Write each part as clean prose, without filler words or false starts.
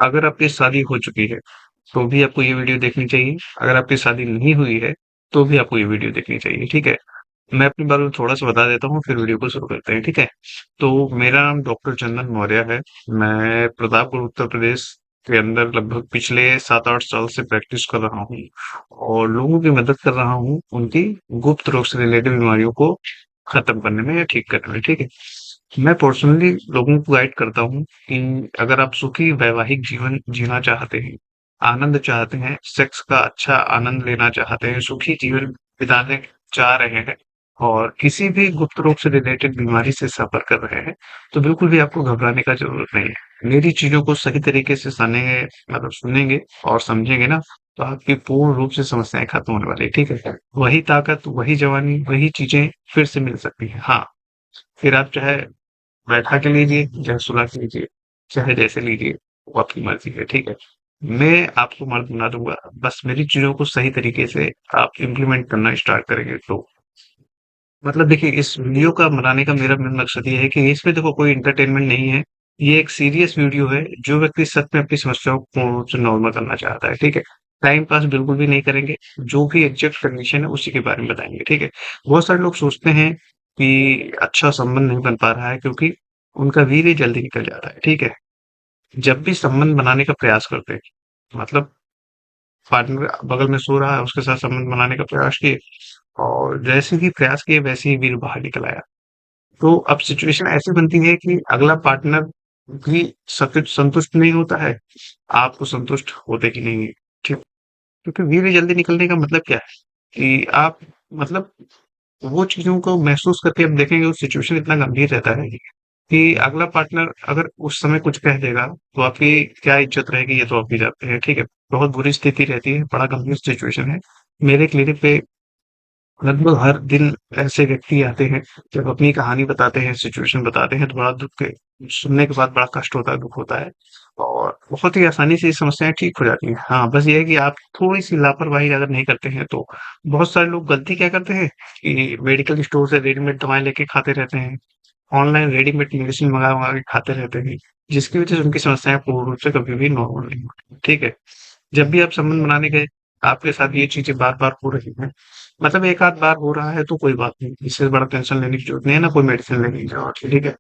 अगर आपकी शादी हो चुकी है, तो भी आपको ये वीडियो देखनी चाहिए। अगर आपकी शादी नहीं हुई है, तो भी आपको ये वीडियो देखनी चाहिए, ठीक है? मैं अपने बारे में थोड़ा-सा बता देता हूँ, फिर वीडियो को शुरू करते हैं, ठीक है? तो मेरा नाम डॉक्टर चंदन मौर्य है। मैं प्रतापगढ़ उत्तर प्रदेश के अंदर लगभग पिछले 7-8 साल से प्रैक्टिस कर रहा हूँ और लोगों की मदद कर रहा हूँ, उनकी गुप्त रोग से रिलेटेड बीमारियों को खत्म करने में या ठीक करने में, ठीक है? मैं पर्सनली लोगों को गाइड करता हूँ कि अगर आप सुखी वैवाहिक जीवन जीना चाहते हैं, आनंद चाहते हैं, सेक्स का अच्छा आनंद लेना चाहते हैं, सुखी जीवन बिताने चाह रहे हैं और किसी भी गुप्त रोग से रिलेटेड बीमारी से सफर कर रहे हैं, तो बिल्कुल भी आपको घबराने का जरूरत नहीं है। मेरी चीजों को सही तरीके से सुनेंगे, मतलब सुनेंगे और समझेंगे ना, तो आपकी पूर्ण रूप से समस्याएं खत्म होने वाली है, ठीक है? वही ताकत, वही जवानी, वही चीजें फिर से मिल सकती है। हाँ, फिर आप चाहे बैठा के लीजिए, चाहे सुला के लीजिए, चाहे जैसे लीजिए, वो आपकी मर्ज़ी है, ठीक है? मैं आपको मर्द बना दूँगा, बस मेरी चीज़ों को सही तरीके से आप इम्प्लीमेंट करना स्टार्ट करेंगे तो। मतलब देखिए, इस वीडियो का बनाने का मेरा मेन मकसद ये है कि इसमें देखो कोई एंटरटेनमेंट नहीं है। ये एक सीरियस वीडियो है, जो व्यक्ति सच में अपनी समस्याओं को पूर्ण रूप से नॉर्मल करना चाहता है, ठीक है? टाइम पास बिल्कुल भी नहीं करेंगे, जो भी एग्ज़ैक्ट कंडीशन है उसी के बारे में बताएँगे, ठीक है? बहुत सारे लोग सोचते हैं कि अच्छा संबंध नहीं बन पा रहा है क्योंकि उनका वीर्य जल्दी निकल जाता है, ठीक है? जब भी संबंध बनाने का प्रयास करते हैं, मतलब पार्टनर बगल में सो रहा है, उसके साथ संबंध बनाने का प्रयास किए और जैसे ही प्रयास किए वैसे ही वीर्य बाहर निकल आया। तो अब सिचुएशन ऐसी बनती है कि अगला पार्टनर भी संतुष्ट नहीं होता है, आप तो संतुष्ट होते ही नहीं है, ठीक? क्योंकि वीर्य जल्दी निकलने का मतलब क्या है कि आप, मतलब वो चीज़ों को महसूस करके आप देखेंगे, वो सिचुएशन इतना गंभीर रहता है कि अगला पार्टनर अगर उस समय कुछ कह देगा, तो आपकी क्या इज़्ज़त रहेगी ये तो आप भी जानते हैं, ठीक है? बहुत बुरी स्थिति रहती है, बड़ा गंभीर सिचुएशन है। मेरे क्लिनिक पे लगभग हर दिन ऐसे व्यक्ति आते हैं, जब अपनी कहानी बताते हैं, सिचुएशन बताते हैं, तो बड़ा दुःख के सुनने के बाद बड़ा कष्ट होता है, दुःख होता है और बहुत ही आसानी से ये समस्याएँ ठीक हो जाती हैं। हाँ, बस ये है कि आप थोड़ी-सी लापरवाही अगर नहीं करते हैं, तो बहुत सारे लोग गलती क्या करते हैं कि मेडिकल स्टोर से रेडीमेड दवाएँ लेके खाते रहते हैं, ऑनलाइन रेडीमेड मेडिसिन मँगा-मँगा के खाते रहते हैं, जिसकी वजह से उनकी समस्याएँ पूर्ण रूप से कभी भी नॉर्मल नहीं होती, ठीक है? जब भी आप संबंध बनाने गए, आपके साथ ये चीज़ें बार-बार हो रही हैं, मतलब एक आध बार हो रहा है तो कोई बात नहीं, इससे बड़ा टेंशन लेने की ज़रूरत नहीं है, ना कोई मेडिसिन लेने की ज़रूरत है, ठीक है?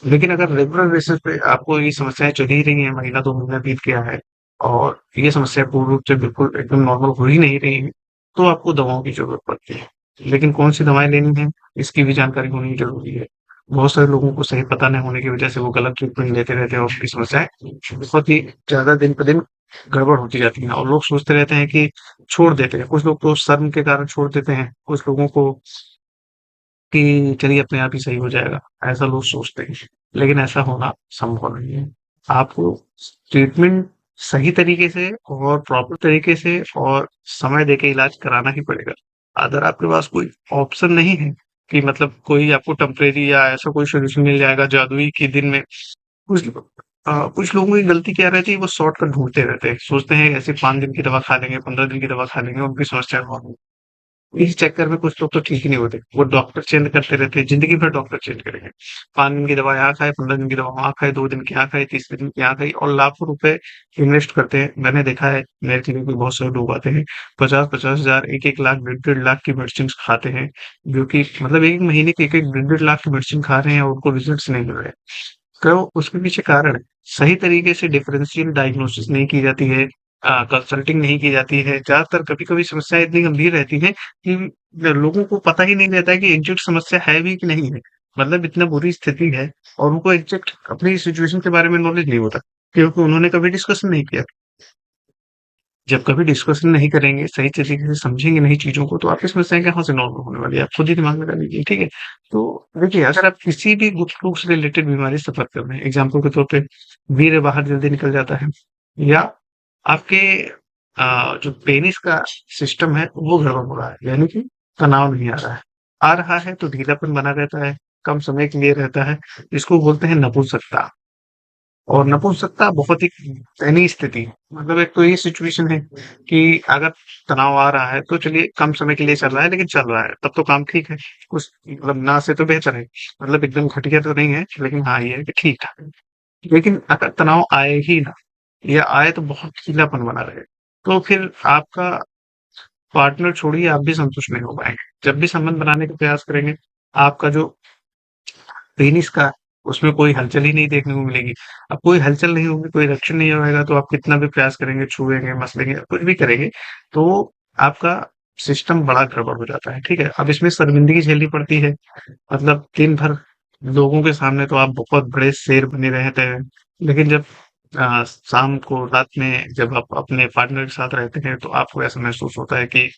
लेकिन अगर रेगुलर बेसिस पे आपको ये समस्याएँ चल ही रही हैं, महीना 2 महीना बीत गया है और ये समस्या पूर्ण रूप से बिल्कुल एकदम नॉर्मल हो ही नहीं रही है, तो आपको दवाओं की ज़रूरत पड़ती है। लेकिन कौन-सी दवाएँ लेनी है, इसकी भी जानकारी होनी ज़रूरी है। बहुत सारे लोगों को सही पता नहीं होने की वजह से वो गलत ट्रीटमेंट लेते रहते हैं और उनकी समस्याएँ बहुत ही ज़्यादा दिन पे दिन गड़बड़ होती जाती हैं और लोग सोचते रहते हैं कि छोड़ देते हैं। कुछ लोग तो शर्म के कारण छोड़ देते हैं, कुछ लोगों को कि चलिए अपने आप ही सही हो जाएगा, ऐसा लोग सोचते हैं। लेकिन ऐसा होना संभव नहीं है। आपको ट्रीटमेंट सही तरीके से और प्रॉपर तरीके से और समय देके इलाज कराना ही पड़ेगा। अगर आपके पास कोई ऑप्शन नहीं है कि मतलब कोई आपको टेम्परेरी या ऐसा कोई सॉल्यूशन मिल जाएगा जादुई के दिन में, कुछ कुछ लोगों की गलती क्या रहती है, वो शॉर्टकट ढूँढते रहते हैं। सोचते हैं ऐसे 5 दिन की दवा खा लेंगे, 15 दिन की दवा खा लेंगे, उनकी समस्या हल। इस चक्कर में कुछ लोग तो ठीक ही नहीं होते। वो डॉक्टर चेंज करते रहते हैं, ज़िंदगी भर डॉक्टर चेंज करेंगे। 5 दिन की दवा यहाँ खाए, 15 दिन की दवा वहाँ खाए, 2 दिन की यहाँ खाए, तीसरे दिन की यहाँ खाई और लाखों रुपए इन्वेस्ट करते हैं। मैंने देखा है, मेरे क्लिनिक में बहुत सारे लोग आते हैं, 50-50 हज़ार, 1-1 लाख, डेढ़-डेढ़ लाख की मेडिसिन्स खाते हैं, जो कि मतलब 1 महीने के 1-1, डेढ़-डेढ़ लाख की मेडिसिन खा रहे हैं और उनको रिजल्ट्स नहीं मिल रहे हैं। तो उसके पीछे कारण है, सही तरीके से डिफरेंशियल डायग्नोसिस नहीं की जाती है, कंसल्टिंग नहीं की जाती है। ज़्यादातर कभी-कभी समस्याएँ इतनी गंभीर रहती हैं कि लोगों को पता ही नहीं रहता है कि एग्ज़ैक्ट समस्या है भी कि नहीं है। मतलब इतना बुरी स्थिति है और उनको एग्ज़ैक्ट अपनी सिचुएशन के बारे में नॉलेज नहीं होता, क्योंकि उन्होंने कभी डिस्कशन नहीं किया। जब कभी डिस्कशन नहीं करेंगे, सही तरीके से समझेंगे नहीं चीज़ों को, तो आपकी समस्याएँ कहाँ से नॉर्मल होने वाली है? आप खुद ही दिमाग लगा लीजिए, ठीक है? तो देखिए, अगर आप किसी भी गुप्त रोग से रिलेटेड बीमारी से सफ़र कर रहे हैं, एग्ज़ाम्पल के तौर पे वीर्य बाहर जल्दी निकल जाता है या आपके जो पेनिस का सिस्टम है, वो गड़बड़ हो रहा है, यानी कि तनाव नहीं आ रहा है। आ रहा है तो ढीलापन बना रहता है, कम समय के लिए रहता है, इसको बोलते हैं नपुंसकता। और नपुंसकता बहुत ही दयनीय स्थिति है। मतलब एक तो ये सिचुएशन है कि अगर तनाव आ रहा है तो चलिए कम समय के लिए चल रहा है लेकिन चल रहा है, तब तो काम ठीक है। कुछ मतलब ना से तो बेहतर है। मतलब एकदम घटिया तो नहीं है, लेकिन हाँ, ये है कि ठीक-ठाक है। लेकिन अगर तनाव आए ही ना, या आए तो बहुत खीलापन बना रहे, तो फिर आपका पार्टनर छोड़िए, आप भी संतुष्ट नहीं हो पाएँगे। जब भी संबंध बनाने का प्रयास करेंगे, आपका जो पेनिस का उसमें कोई हलचल ही नहीं देखने को मिलेगी। अब कोई हलचल नहीं होगी, कोई इरेक्शन नहीं होएगा, तो आप कितना भी प्रयास करेंगे, छुएँगे, मसलेंगे, कुछ भी करेंगे, तो आपका सिस्टम बड़ा गड़बड़ हो जाता है, ठीक है? अब इसमें शर्मिंदगी झेलनी पड़ती है, मतलब दिन भर लोगों के सामने तो आप बहुत बड़े शेर बने रहते हैं, लेकिन जब शाम को, रात में जब आप अपने पार्टनर के साथ रहते हैं, तो आपको ऐसा महसूस होता है कि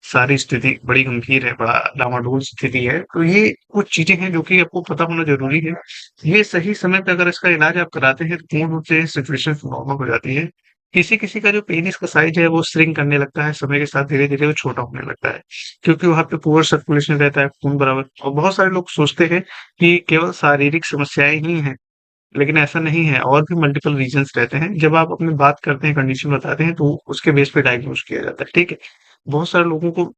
सारी स्थिति बड़ी गंभीर है, बड़ा डामाडोल स्थिति है। तो ये कुछ चीज़ें हैं जो कि आपको पता होना ज़रूरी है। ये सही समय पे अगर इसका इलाज आप कराते हैं, तो पूर्ण रूप से सिचुएशन नॉर्मल हो जाती है। किसी-किसी का जो पेनिस का साइज़ है वो श्रिंक करने लगता है, समय के साथ धीरे-धीरे वो छोटा होने लगता है। क्योंकि वहाँ पे पुअर सर्कुलेशन रहता है, खून बराबर, और बहुत सारे लोग सोचते हैं कि केवल शारीरिक समस्याएँ ही हैं, लेकिन ऐसा नहीं है, और भी मल्टीपल रीज़न्स रहते हैं। जब आप अपनी बात करते हैं, कंडीशन बताते हैं, तो उसके बेस पे डायग्नोज़ किया जाता है, ठीक है? बहुत सारे लोगों को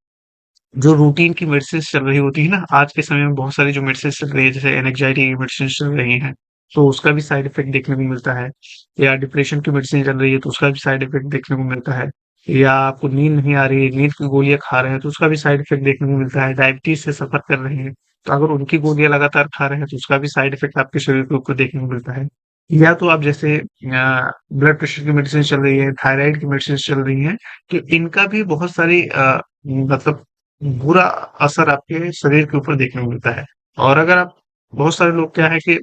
जो रूटीन की मेडिसिन्स चल रही होती है ना, आज के समय में बहुत सारी जो मेडिसिन्स चल रही है, जैसे एंग्जायटी की मेडिसिन्स चल रही हैं, तो उसका भी साइड इफ़ेक्ट देखने को मिलता है। या डिप्रेशन की मेडिसिन चल रही है, तो उसका भी साइड इफ़ेक्ट देखने को मिलता है। या आपको नींद नहीं आ रही है, नींद की गोलियाँ खा रहे हैं, तो उसका भी साइड इफ़ेक्ट देखने को मिलता है। डायबिटीज़ से सफ़र कर रहे हैं, तो अगर उनकी गोलियाँ लगातार खा रहे हैं, तो उसका भी साइड इफ़ेक्ट आपके शरीर के ऊपर देखने को मिलता है। या तो आप जैसे ब्लड प्रेशर की मेडिसिन चल रही है, थायराइड की मेडिसिन चल रही हैं, तो इनका भी बहुत सारी मतलब बुरा असर आपके शरीर के ऊपर देखने को मिलता है। और अगर आप, बहुत सारे लोग क्या है कि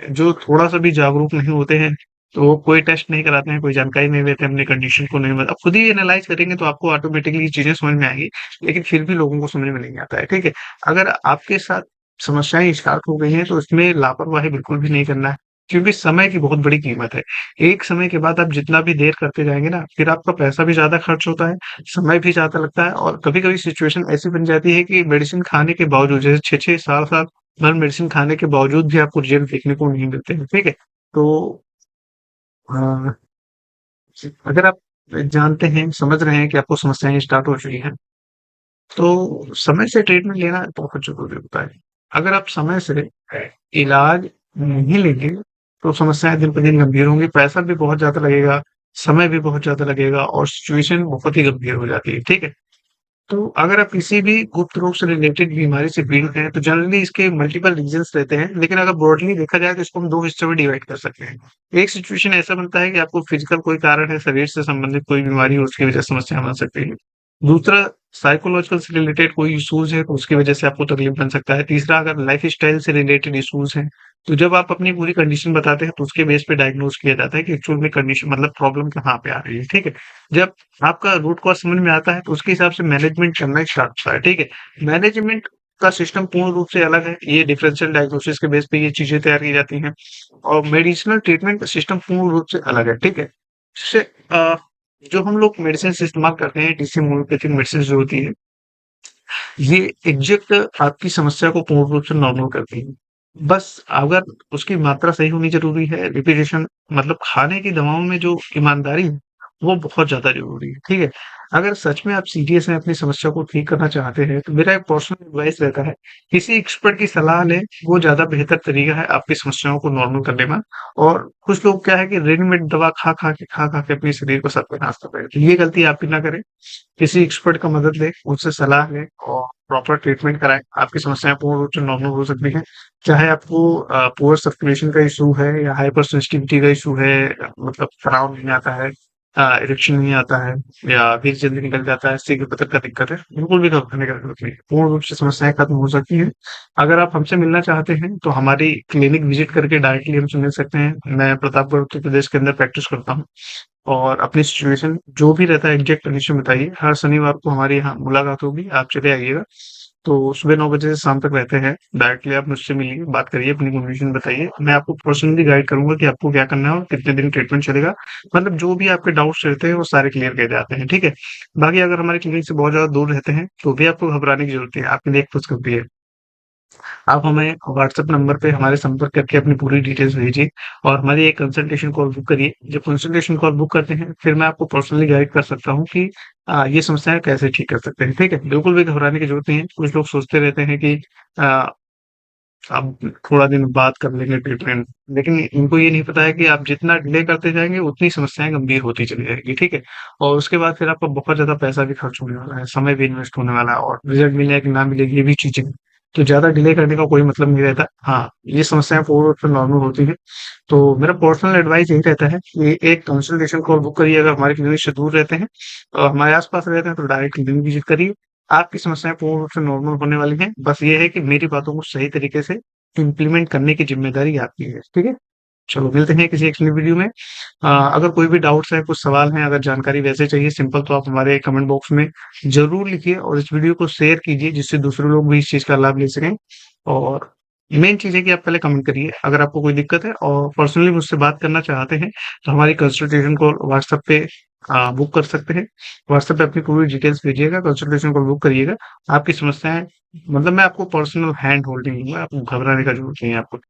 जो थोड़ा-सा भी जागरूक नहीं होते हैं, तो वो कोई टेस्ट नहीं कराते हैं, कोई जानकारी नहीं लेते हैं, अपनी कंडीशन को नहीं, आप खुद ही एनालाइज़ करेंगे तो आपको ऑटोमैटिकली ये चीज़ें समझ में आएँगी, लेकिन फिर भी लोगों को समझ में नहीं आता है, ठीक है? अगर आपके साथ समस्याएँ स्टार्ट हो गई हैं, तो इसमें लापरवाही बिल्कुल भी नहीं करना है, क्योंकि समय की बहुत बड़ी कीमत है। एक समय के बाद आप जितना भी देर करते जाएँगे ना, फिर आपका पैसा भी ज़्यादा खर्च होता है, समय भी ज़्यादा लगता है, और कभी-कभी सिचुएशन ऐसी बन जाती है कि मेडिसिन खाने के बावजूद, जैसे 6-6 साल-साल भर मेडिसिन खाने के बावजूद भी आपको रिजल्ट देखने को नहीं मिलते हैं, ठीक है? तो अ, अगर आप जानते हैं, समझ रहे हैं कि आपको समस्याएँ स्टार्ट हो चुकी हैं, तो समय से ट्रीटमेंट लेना बहुत ज़रूरी होता है। अगर आप समय से इलाज नहीं लेंगे, तो समस्याएँ दिन पे दिन गंभीर होंगी, पैसा भी बहुत ज़्यादा लगेगा, समय भी बहुत ज़्यादा लगेगा, और सिचुएशन बहुत ही गंभीर हो जाती है, ठीक है? तो अगर आप किसी भी गुप्त रोग से रिलेटेड बीमारी से पीड़ित हैं, तो जनरली इसके मल्टीपल रीज़न्स रहते हैं, लेकिन अगर ब्रॉडली देखा जाए तो इसको हम 2 हिस्सों में डिवाइड कर सकते हैं। एक सिचुएशन ऐसा बनता है कि आपको फिजिकल कोई कारण है, शरीर से संबंधित कोई बीमारी हो, उसकी वजह से समस्या बन सकती है। दूसरा, साइकोलॉजिकल से रिलेटेड कोई इश्यूज़ है, तो उसकी वजह से आपको तकलीफ बन सकता है। तीसरा, अगर लाइफ़स्टाइल से रिलेटेड इश्यूज़ हैं, तो जब आप अपनी पूरी कंडीशन बताते हैं, तो उसके बेस पे डायग्नोज़ किया जाता है कि एक्चुअल में कंडीशन, मतलब प्रॉब्लम कहाँ पे आ रही है, ठीक है? जब आपका रूट कॉज़ समझ में आता है, तो उसके हिसाब से मैनेजमेंट करना स्टार्ट होता है, ठीक है? मैनेजमेंट का सिस्टम पूर्ण रूप से अलग है, ये डिफरेंशियल डायग्नोसिस के बेस पे ये चीज़ें तैयार की जाती हैं, और मेडिसिनल ट्रीटमेंट का सिस्टम पूर्ण रूप से अलग है, ठीक है? जैसे जो हम लोग मेडिसिन्स इस्तेमाल करते हैं, डीसी होम्योपैथिक मेडिसिन जो होती है, ये एग्ज़ैक्ट आपकी समस्या को पूर्ण रूप से नॉर्मल करती है। बस अगर उसकी मात्रा सही होनी ज़रूरी है, रिपिटेशन, मतलब खाने की दवाओं में जो ईमानदारी है, वो बहुत ज़्यादा ज़रूरी है, ठीक है? अगर सच में आप सीरियस हैं, अपनी समस्या को ठीक करना चाहते हैं, तो मेरा एक पर्सनल एडवाइस रहता है, किसी एक्सपर्ट की सलाह लें, वो ज़्यादा बेहतर तरीका है आपकी समस्याओं को नॉर्मल करने में। और कुछ लोग क्या है कि रेडीमेड दवा खा-खा के अपने शरीर को सत्यानाश कर रहे हैं, तो ये गलती आप भी ना करें। किसी एक्सपर्ट का मदद लें, उनसे सलाह लें और प्रॉपर ट्रीटमेंट कराएँ। आपकी समस्याएँ पूर्ण रूप से नॉर्मल हो सकती हैं। चाहे आपको पुअर सर्कुलेशन का इश्यू है या हाइपर सेंसिटिविटी का इश्यू है, मतलब तनाव नहीं आता है, इरेक्शन नहीं आता है, या वीर्य जल्दी निकल जाता है, शीघ्रपतन का दिक्कत है, बिल्कुल भी घबराने का ज़रूरत नहीं है। पूर्ण रूप से समस्याएँ खत्म हो सकती हैं। अगर आप हमसे मिलना चाहते हैं, तो हमारी क्लिनिक विज़िट करके डायरेक्टली हमसे मिल सकते हैं। मैं प्रतापगढ़, उत्तर प्रदेश के अंदर प्रैक्टिस करता हूँ। और अपनी सिचुएशन जो भी रहता है, एग्ज़ैक्ट कंडीशन बताइए। हर शनिवार को हमारे यहाँ मुलाकात होगी, आप चले आइएगा। तो सुबह 9 बजे से शाम तक रहते हैं। डायरेक्टली आप मुझसे मिलिए, बात करिए, अपनी कंडीशन बताइए। मैं आपको पर्सनली गाइड करूँगा कि आपको क्या करना है और कितने दिन ट्रीटमेंट चलेगा। मतलब जो भी आपके डाउट्स रहते हैं, वो सारे क्लियर किए जाते हैं, ठीक है? बाकी अगर हमारी क्लिनिक से बहुत ज़्यादा दूर रहते हैं, तो भी आपको घबराने की ज़रूरत नहीं है। आपके लिए एक खुशखबरी है। आप हमें व्हाट्सएप नंबर पे हमारे संपर्क करके अपनी पूरी डिटेल्स भेजिए और हमारी एक कंसल्टेशन कॉल बुक करिए। जब कंसल्टेशन कॉल बुक करते हैं, फिर मैं आपको पर्सनली गाइड कर सकता हूँ कि ये समस्याएँ कैसे ठीक कर सकते हैं, ठीक है? बिल्कुल भी घबराने की ज़रूरत नहीं है। कुछ लोग सोचते रहते हैं कि अ आप थोड़ा दिन बाद कर लेंगे ट्रीटमेंट। लेकिन इनको ये नहीं पता है कि आप जितना डिले करते जाएंगे उतनी समस्याएं गंभीर होती चली जाएगी, ठीक है। और उसके बाद फिर आपका बहुत ज्यादा पैसा भी खर्च होने वाला है, समय भी इन्वेस्ट होने वाला है, और रिजल्ट मिले कि ना मिले ये भी चीजें। तो ज्यादा डिले करने का कोई मतलब नहीं रहता। हाँ, ये समस्याएं पूर्ण रूप से नॉर्मल होती है। तो मेरा पर्सनल एडवाइस यही रहता है कि एक कंसल्टेशन कॉल बुक करिए। अगर हमारे क्लिनिक से दूर रहते हैं और हमारे आसपास रहते हैं तो डायरेक्ट क्लिनिक विजिट करिए। आपकी समस्याएं पूर्ण रूप से नॉर्मल होने वाली हैं। बस ये है कि मेरी बातों को सही तरीके से इम्प्लीमेंट करने की जिम्मेदारी आपकी है, ठीक है। चलो मिलते हैं किसी अगली वीडियो में। अगर कोई भी डाउट्स है, कुछ सवाल हैं, अगर जानकारी वैसे चाहिए सिंपल, तो आप हमारे कमेंट बॉक्स में जरूर लिखिए और इस वीडियो को शेयर कीजिए जिससे दूसरे लोग भी इस चीज का लाभ ले सकें। और मेन चीज है कि आप पहले कमेंट करिए अगर आपको कोई दिक्कत है, और पर्सनली मुझसे बात करना चाहते हैं तो हमारी कंसल्टेशन को व्हाट्सएप पे बुक कर सकते हैं। व्हाट्सएप पे अपनी पूरी डिटेल्स भेजिएगा, कंसल्टेशन को बुक करिएगा। आपकी समस्याएं, मतलब मैं आपको पर्सनल हैंड होल्डिंग दूंगा, आपको घबराने का जरूरत नहीं है आपको।